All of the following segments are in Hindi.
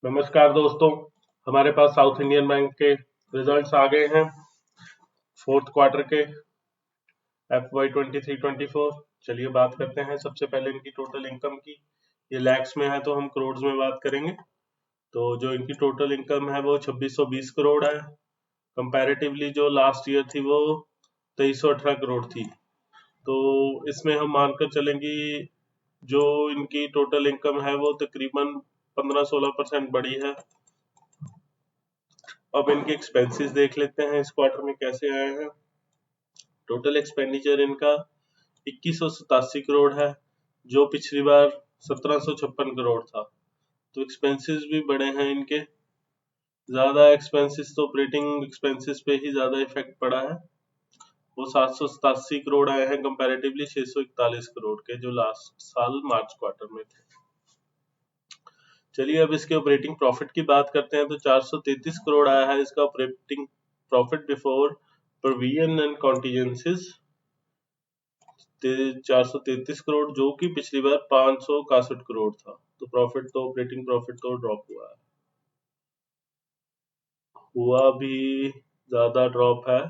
नमस्कार दोस्तों, हमारे पास साउथ इंडियन बैंक के रिजल्ट्स आ गए हैं फोर्थ क्वार्टर के FY 23-24। चलिए बात करते हैं सबसे पहले इनकी टोटल इनकम की। ये लैक्स में है तो हम करोड़ में बात करेंगे। तो जो इनकी टोटल इनकम है वो 2620 करोड़ है। कंपैरेटिवली जो लास्ट ईयर थी वो 2318 करोड़ थी। तो इसमें हम मानकर चलेंगे जो इनकी टोटल इनकम है वो तकरीबन 15-16% बढ़ी है। अब इनके एक्सपेंसेस देख लेते हैं इस क्वार्टर में कैसे आए हैं। टोटल एक्सपेंडिचर इनका 2187 करोड़ है, जो पिछली बार 1756 करोड़ था। तो एक्सपेंसेस भी बढ़े हैं इनके। ज्यादा एक्सपेंसेस तो ऑपरेटिंग एक्सपेंसेस पे ही ज्यादा इफेक्ट पड़ा है। वो 787 करोड़ आए हैं कंपैरेटिवली 641 करोड़ के, जो लास्ट साल मार्च क्वार्टर में थे। चलिए अब इसके ऑपरेटिंग प्रॉफिट की बात करते हैं। तो 433 करोड़ आया है इसका operating profit before provision and contingencies, 433 crore, जो कि पिछली बार 561 करोड़ था। तो प्रॉफिट तो ऑपरेटिंग प्रॉफिट तो ड्रॉप हुआ भी ज्यादा ड्रॉप है।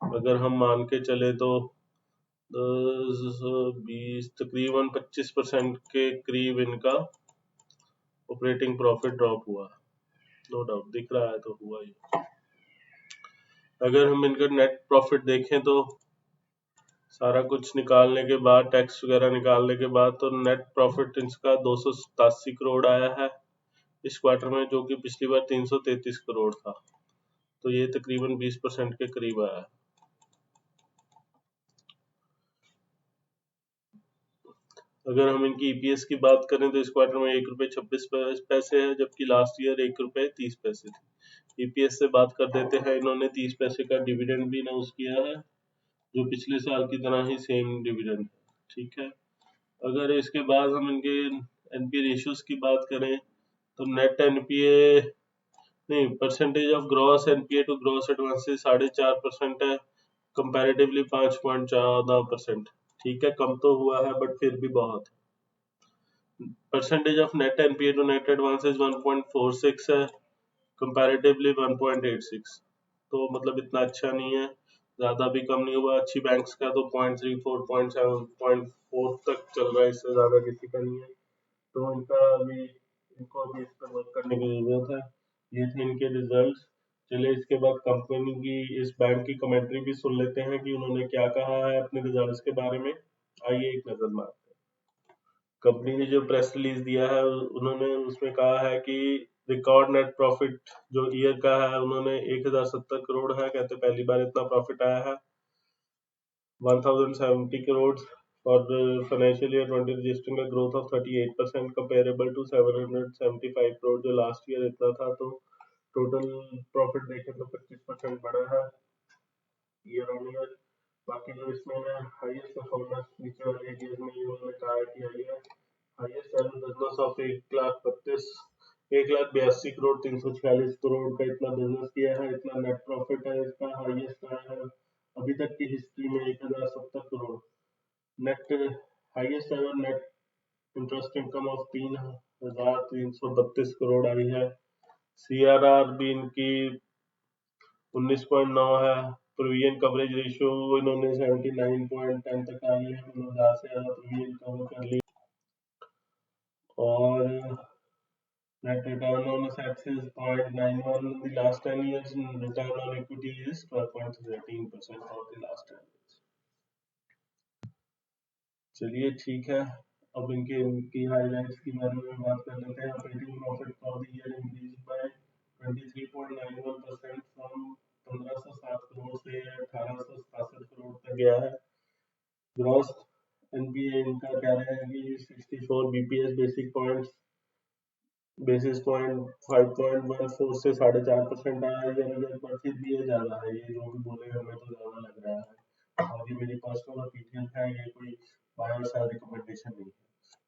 अगर हम मान के चले तो 20 तकरीबन 25% के करीब इनका ऑपरेटिंग प्रॉफिट ड्रॉप हुआ। नो डाउट दिख रहा है तो हुआ ही। अगर हम इनका नेट प्रॉफिट देखें तो सारा कुछ निकालने के बाद, टैक्स वगैरह निकालने के बाद, तो नेट प्रॉफिट इसका 287 करोड़ आया है इस क्वार्टर में, जो कि पिछली बार 333 करोड़ था। तो ये तकरीबन 20% के करीब आया है। अगर हम इनकी ईपीएस की बात करें तो इस क्वार्टर में ₹1.26 है, जबकि लास्ट ईयर ₹1.30 थी। ईपीएस से बात कर देते हैं। इन्होंने 30 पैसे का डिविडेंड भी अनाउंस किया है, जो पिछले साल की तरह ही सेम डिविडेंड है। ठीक है। अगर इसके बाद हम इनके एनपीए रेशियोज की बात करें तो नेट एनपीए नहीं, percentage of gross NPA to gross advances 4.5% है, कंपैरेटिवली 5.14%। ठीक है, कम तो हुआ है बट फिर भी बहुत है। Percentage of net NPA to net advances 1.46 है, कंपैरेटिवली 1.86। तो मतलब इतना अच्छा नहीं है, ज्यादा भी कम नहीं हुआ। अच्छी बैंक्स का तो 0.34 0.7 0.4 तक चल रहा है, इससे ज्यादा किसी का नहीं है। तो इनको अभी इस पर वर्क करने की जरूरत है। ये थे इनके रिजल्ट्स। चलिए इसके बाद कंपनी की, इस बैंक की कमेंट्री भी सुन लेते हैं कि उन्होंने क्या कहा है अपने रिजल्ट्स के बारे में। आइए एक नजर मारते हैं। कंपनी ने जो प्रेस रिलीज दिया है उन्होंने उसमें कहा है कि रिकॉर्ड नेट प्रॉफिट जो ईयर का है उन्होंने 1070 करोड़ है। कहते पहली बार इतना प्रॉफिट आया है। 1070 crore for the financial year 20, registering a growth of 38% comparable to 775 crore जो लास्ट ईयर इतना था। तो टोटल प्रॉफिट देखें तो 25% बढ़ा है ईयर ऑन ईयर। बाकी जो इसमें हाईएस्ट परफॉर्मेंस नीचे वाले एरियाज में इन्होंने कहा है कि highest ever business of 1,82 crore 346 crore का इतना बिजनेस किया है। इतना नेट प्रॉफिट है इसका, हाईएस्ट आया है अभी तक की हिस्ट्री में 1070 crore. Net highest ever net interest income of 3,332 crore आई है। सीआरआर भी इनकी 19.9 है। प्रोविजन कवरेज रेशियो इन्होंने 79.10 तक आई है, मतलब ज्यादा से ज्यादा प्रोविजन कवर कर ली। और net return on assets is 0.91 in the last 10 years, and return on equity is 12.13% for the last 10 years. चलिए ठीक है, अब इनकी हाइलाइट्स के बारे में बात कर लेते हैं। Operating profit for the year increase by 23.91% from 1507 crore से 1867 करोड़ तक गया है। ग्रॉस एनपीए इनका कह रहे हैं कि 64 बीपीएस बेसिस पॉइंट 5.14 से 4.5% आया है ईयर, पर फिर भी ये ज्यादा है। ये जो भी बोले हमें तो ज्यादा लग रहा है, और ये मेरी पर्सनल ओपिनियन है, ये कोई बाय और सेल रिकमेंडेशन नहीं है।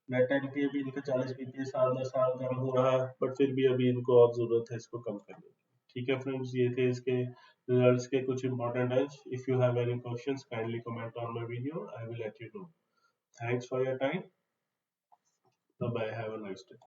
नेट एनपीए भी इनका 40 बीपीएस साल दर साल कम हो रहा है, बट फिर भी अभी इनको और जरूरत है इसको कम करने की। ठीक है फ्रेंड्स, ये थे इसके रिजल्ट्स के कुछ इंपॉर्टेंट एज। If you have any questions kindly comment on my video, I will let you know. Thanks for your time. Bye bye, have a nice day.